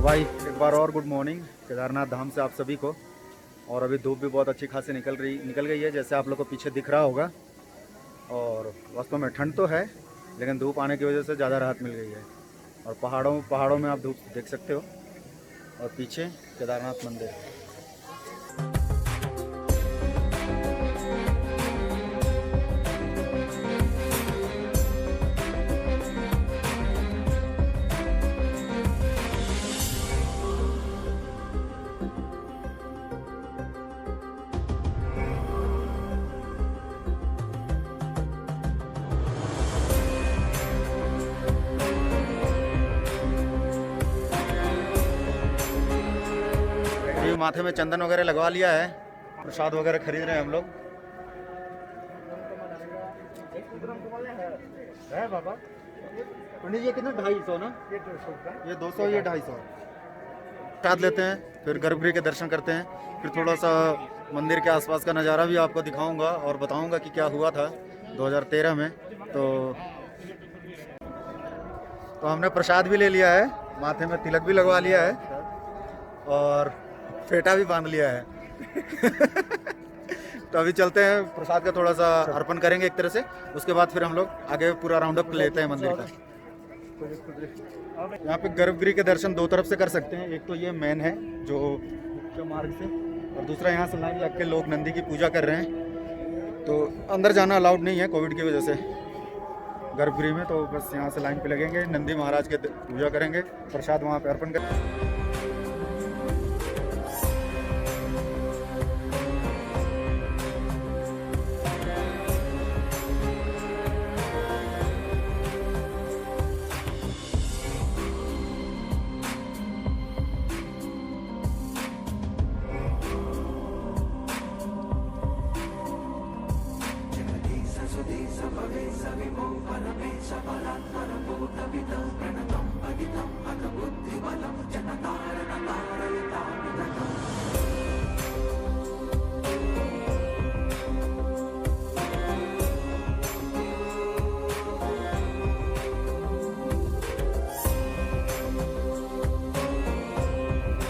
भाई एक बार और गुड मॉर्निंग केदारनाथ धाम से आप सभी को। और अभी धूप भी बहुत अच्छी खासी निकल गई है, जैसे आप लोग को पीछे दिख रहा होगा। और वास्तव में ठंड तो है, लेकिन धूप आने की वजह से ज़्यादा राहत मिल गई है। और पहाड़ों में आप धूप देख सकते हो, और पीछे केदारनाथ मंदिर। माथे में चंदन वगैरह लगवा लिया है, प्रसाद वगैरह खरीद रहे हैं हम लोग। है बाबा पंडित जी, कितना 250 ना? ये 200, ये 250। प्रसाद लेते हैं, फिर गर्भगृह के दर्शन करते हैं, फिर थोड़ा सा मंदिर के आसपास का नज़ारा भी आपको दिखाऊंगा और बताऊंगा कि क्या हुआ था 2013 में। तो हमने प्रसाद भी ले लिया है, माथे में तिलक भी लगवा लिया है, और फेटा भी बांध लिया है। तो अभी चलते हैं, प्रसाद का थोड़ा सा अर्पण करेंगे एक तरह से, उसके बाद फिर हम लोग आगे पूरा राउंड अप लेते हैं मंदिर का। यहाँ पे गर्भगृह के दर्शन दो तरफ से कर सकते हैं, एक तो ये मेन है जो मुख्य मार्ग से, और दूसरा यहाँ से लाइन लग के लोग नंदी की पूजा कर रहे हैं। तो अंदर जाना अलाउड नहीं है कोविड की वजह से गर्भगृह में, तो बस यहाँ से लाइन पे लगेंगे, नंदी महाराज के पूजा करेंगे, प्रसाद वहाँ पे अर्पण करेंगे।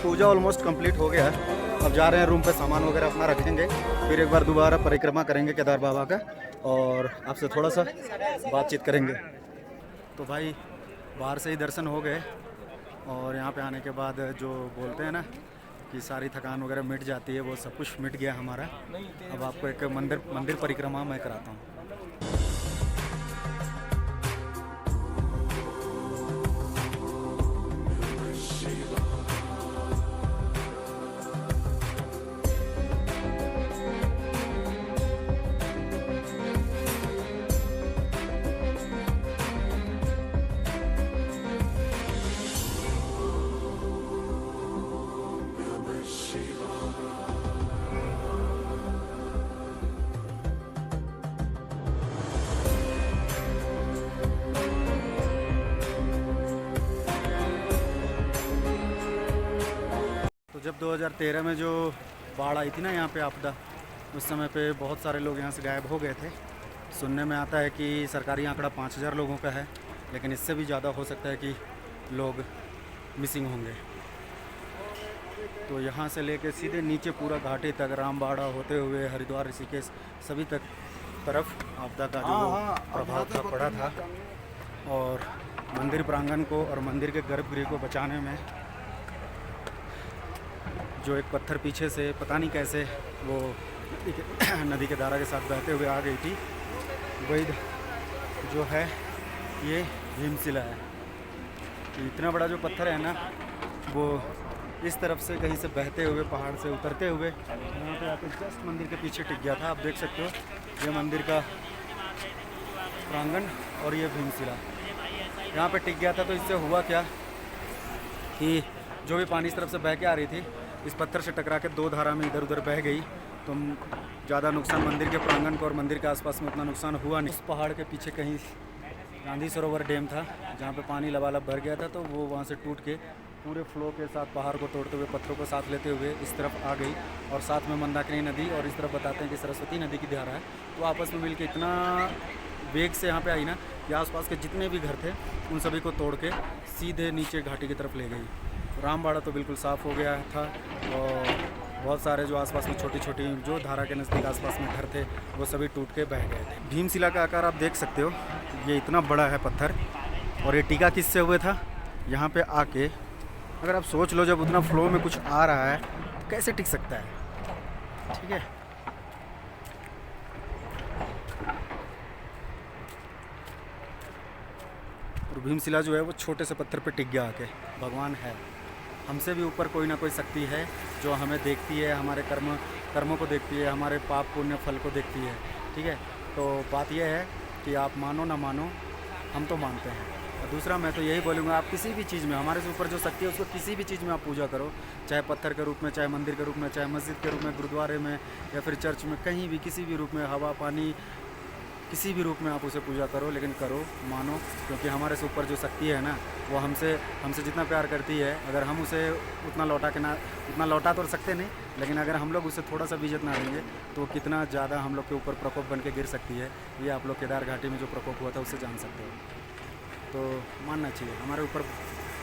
पूजा ऑलमोस्ट कंप्लीट हो गया है, अब जा रहे हैं रूम पे, सामान वगैरह अपना रखेंगे, फिर एक बार दोबारा परिक्रमा करेंगे केदार बाबा का, और आपसे थोड़ा सा बातचीत करेंगे। तो भाई बाहर से ही दर्शन हो गए, और यहाँ पे आने के बाद जो बोलते हैं ना कि सारी थकान वगैरह मिट जाती है, वो सब कुछ मिट गया हमारा। अब आपको एक मंदिर परिक्रमा मैं कराता हूँ। तो जब 2013 में जो बाढ़ आई थी ना यहाँ पे आपदा, उस समय पे बहुत सारे लोग यहाँ से गायब हो गए थे। सुनने में आता है कि सरकारी आंकड़ा 5000 लोगों का है, लेकिन इससे भी ज़्यादा हो सकता है कि लोग मिसिंग होंगे। तो यहाँ से लेके सीधे नीचे पूरा घाटी तक, रामबाड़ा होते हुए हरिद्वार, ऋषिकेश, सभी तरफ आपदा का जो प्रभाव था पड़ा था। और मंदिर प्रांगण को और मंदिर के गर्भगृह को बचाने में जो एक पत्थर पीछे से पता नहीं कैसे वो नदी के धारा के साथ बहते हुए आ गई थी, वही जो है ये भीमशिला है। इतना बड़ा जो पत्थर है ना, वो इस तरफ से कहीं से बहते हुए पहाड़ से उतरते हुए यहाँ पे आके जस्ट मंदिर के पीछे टिक गया था। आप देख सकते हो, ये मंदिर का प्रांगण और ये भीमशिला। यहाँ पे टिक गया था तो इससे हुआ क्या कि जो भी पानी इस तरफ से बह के आ रही थी इस पत्थर से टकरा के दो धारा में इधर उधर बह गई। तो ज़्यादा नुकसान मंदिर के प्रांगण को और मंदिर के आसपास में उतना नुकसान हुआ नहीं। उस पहाड़ के पीछे कहीं गांधी सरोवर डैम था जहाँ पे पानी लबालब भर गया था, तो वो वहाँ से टूट के पूरे फ्लो के साथ पहाड़ को तोड़ते हुए पत्थरों को साथ लेते हुए इस तरफ आ गई। और साथ में मंदाकिनी नदी और इस तरफ बताते हैं कि सरस्वती नदी की धारा है। तो आपस में मिलकर इतना वेग से यहाँ पे आई ना कि आसपास के जितने भी घर थे उन सभी को तोड़ के सीधे नीचे घाटी की तरफ ले गई। रामबाड़ा तो बिल्कुल साफ़ हो गया था और बहुत सारे जो आसपास में छोटी छोटी जो धारा के नज़दीक आसपास में घर थे वो सभी टूट के बह गए थे। भीमशिला का आकार आप देख सकते हो, ये इतना बड़ा है पत्थर। और ये टीका किससे हुए था? यहाँ पे आके अगर आप सोच लो, जब उतना फ्लो में कुछ आ रहा है तो कैसे टिक सकता है? ठीक है, और भीमशिला जो है वो छोटे से पत्थर पे टिक गया आके। भगवान है, हमसे भी ऊपर कोई ना कोई शक्ति है जो हमें देखती है, हमारे कर्मों को देखती है, हमारे पाप पुण्य फल को देखती है। ठीक है, तो बात यह है कि आप मानो ना मानो, हम तो मानते हैं। और दूसरा मैं तो यही बोलूँगा, आप किसी भी चीज़ में, हमारे से ऊपर जो शक्ति है उसको किसी भी चीज़ में आप पूजा करो, चाहे पत्थर के रूप में, चाहे मंदिर के रूप में, चाहे मस्जिद के रूप में, गुरुद्वारे में या फिर चर्च में, कहीं भी किसी भी रूप में, हवा पानी किसी भी रूप में आप उसे पूजा करो, लेकिन करो, मानो, क्योंकि हमारे से ऊपर जो शक्ति है ना वो हमसे जितना प्यार करती है, अगर हम उसे उतना लौटा तो सकते नहीं, लेकिन अगर हम लोग उसे थोड़ा सा भी इज्जत ना देंगे तो कितना ज़्यादा हम लोग के ऊपर प्रकोप बन के गिर सकती है। ये आप लोग केदार घाटी में जो प्रकोप हुआ था उससे जान सकते हो। तो मानना चाहिए, हमारे ऊपर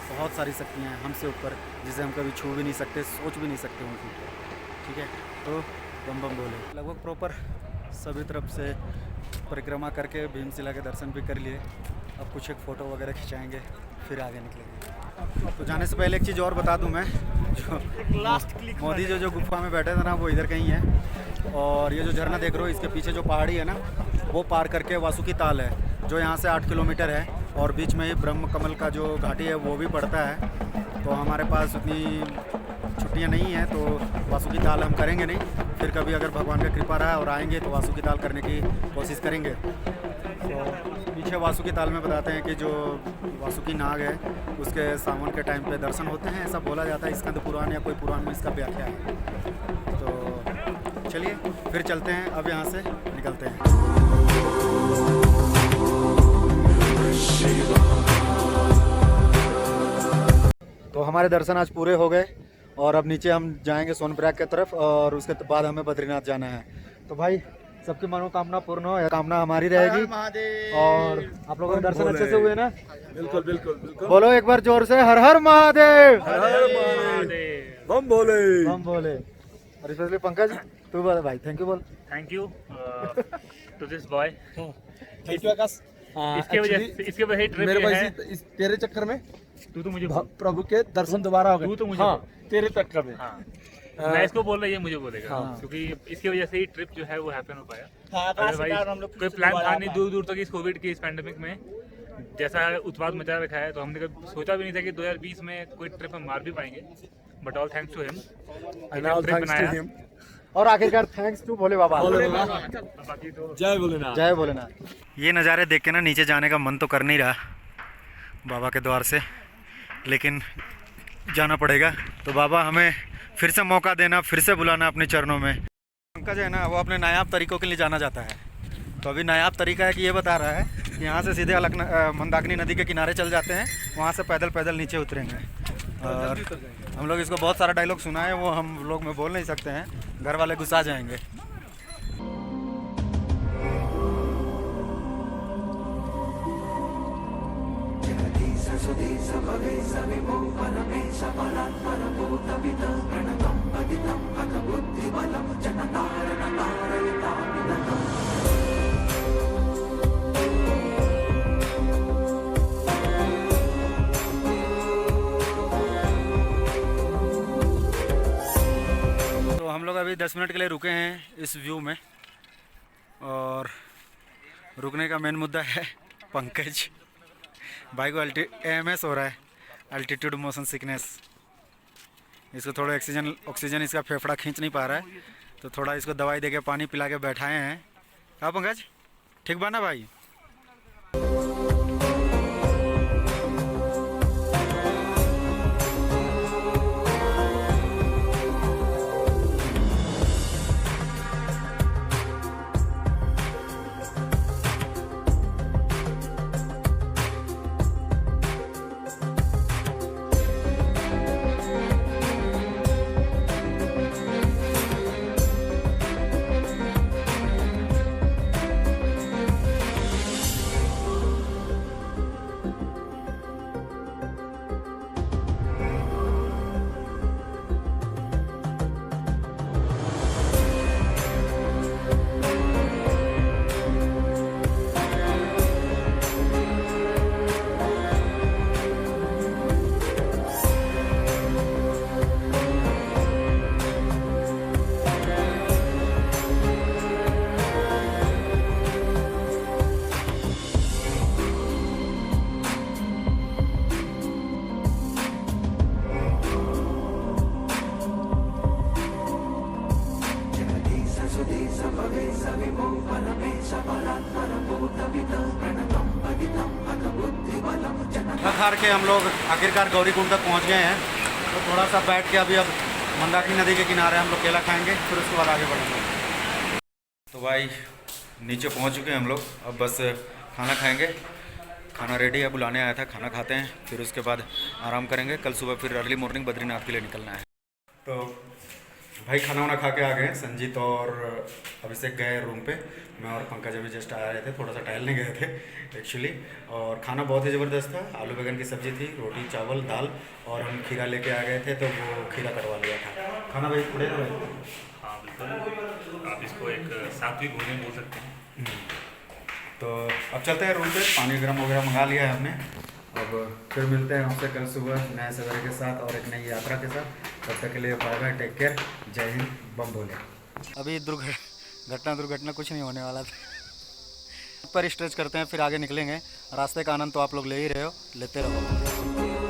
बहुत सारी शक्तियाँ हैं हमसे ऊपर, जिसे हम कभी छू भी नहीं सकते, सोच भी नहीं सकते उनकी। ठीक है, तो बम बम बोले। लगभग प्रॉपर सभी तरफ से परिक्रमा करके भीमशिला के दर्शन भी कर लिए। अब कुछ एक फ़ोटो वगैरह खिंचाएंगे, फिर आगे निकलेंगे। तो जाने से पहले एक चीज़ और बता दूं मैं, जो मोदी जो गुफा में बैठे थे ना वो इधर कहीं है। और ये जो झरना देख रहे हो इसके पीछे जो पहाड़ी है ना वो पार करके वासुकी ताल है, जो यहाँ से 8 किलोमीटर है। और बीच में ही ब्रह्म कमल का जो घाटी है वो भी पड़ता है। तो हमारे पास उतनी छुट्टियाँ नहीं हैं तो वासुकी ताल हम करेंगे नहीं। फिर कभी अगर भगवान का कृपा रहा और आएंगे तो वासुकी ताल करने की कोशिश करेंगे। तो पीछे वासुकी ताल में बताते हैं कि जो वासुकी नाग है उसके सावन के टाइम पे दर्शन होते हैं, ऐसा बोला जाता है। स्कंद पुराण या कोई पुराण में इसका व्याख्या है। तो चलिए फिर चलते हैं, अब यहाँ से निकलते हैं। तो हमारे दर्शन आज पूरे हो गए और अब नीचे हम जाएंगे सोनप्रयाग की तरफ और उसके बाद हमें बद्रीनाथ जाना है। तो भाई सबकी मनोकामना पूर्ण हो, कामना हमारी रहेगी। और आप लोगों के दर्शन अच्छे से हुए ना? बिल्कुल बिल्कुल बिल्कुल। बोलो एक बार जोर से, हर हर महादेव, हर हर महादेव, बम बोले, बम बोले। और स्पेशली पंकज तू बोल भाई, थैंक यू बोल। Thank you to this boy. Thank you Akash. इसके वजह से ट्रिप मेरे है। भाई इस तेरे चक्कर में तू तो मुझे प्रभु के दर्शन दोबारा हो गए। तू तो मुझे हाँ, तेरे चक्कर में। हाँ, मैं इसको बोल रहा, ये मुझे बोलेगा। क्योंकि इसकी वजह से ही ट्रिप जो है वो हैपन हो पाया। अदरवाइज कोई प्लान था नहीं दूर दूर तक इस कोविड की, इस पैंडेमिक में जैसा उत्पाद मचा रखा है। तो हमने कभी सोचा भी नहीं था कि 2020 में कोई ट्रिप हम मार भी पाएंगे। But all thanks to him. और आखिरकार थैंक्स टू भोले बाबा। बाकी तो जय भोलेनाथ, जय भोलेनाथ। ये नज़ारे देख के ना नीचे जाने का मन तो कर नहीं रहा बाबा के द्वार से, लेकिन जाना पड़ेगा। तो बाबा हमें फिर से मौका देना, फिर से बुलाना अपने चरणों में। पंकज है ना वो अपने नायाब तरीकों के लिए जाना जाता है। तो अभी नायाब तरीका है कि ये बता रहा है कि यहाँ से सीधे मंदाकिनी नदी के किनारे चल जाते हैं, वहाँ से पैदल पैदल नीचे उतरेंगे। और हम लोग इसको बहुत सारा डायलॉग सुना है, वो हम लोग में बोल नहीं सकते हैं, घर वाले गुस्सा जाएंगे। तो हम लोग अभी 10 मिनट के लिए रुके हैं इस व्यू में, और रुकने का मेन मुद्दा है पंकज भाई को AMS हो रहा है, अल्टीट्यूड मोशन सिकनेस। इसको थोड़ा ऑक्सीजन इसका फेफड़ा खींच नहीं पा रहा है, तो थोड़ा इसको दवाई देके पानी पिला के बैठाए हैं। हाँ पंकज ठीक बना भाई? थक हार के हम लोग आखिरकार गौरीकुंड तक पहुंच गए हैं। तो थोड़ा सा बैठ के अभी अब मंदाकिनी नदी के किनारे हम लोग केला खाएंगे, फिर उसके बाद आगे बढ़ेंगे। तो भाई नीचे पहुंच चुके हैं हम लोग, अब बस खाना खाएंगे। खाना रेडी है, बुलाने आया था, खाना खाते हैं, फिर उसके बाद आराम करेंगे। कल सुबह फिर अर्ली मॉर्निंग बद्रीनाथ के लिए निकलना है। तो भाई खाना वाना खा के आ गए। संजीत और अभिषेक गए रूम पे, मैं और पंकज अभी जस्ट आ रहे थे, थोड़ा सा टहलने गए थे एक्चुअली। और खाना बहुत ही ज़बरदस्त था। आलू बैगन की सब्ज़ी थी, रोटी चावल दाल, और हम खीरा लेके आ गए थे तो वो खीरा कटवा लिया था। खाना भाई उड़े ना भाई? हाँ बिल्कुल, आप इसको एक सात्विक भोजन बोल सकते हैं। तो अब चलते हैं रूम पे, पानी गर्म वगैरह मंगा लिया है हमने। अब फिर मिलते हैं आपसे कल सुबह नए सवेरे के साथ और एक नई यात्रा के साथ। तब तक के लिए बाय बाय, टेक केयर, जय हिंद, बम भोले। अभी दुर्घटना कुछ नहीं होने वाला था। पर स्ट्रेच करते हैं, फिर आगे निकलेंगे। रास्ते का आनंद तो आप लोग ले ही रहे हो, लेते रहो।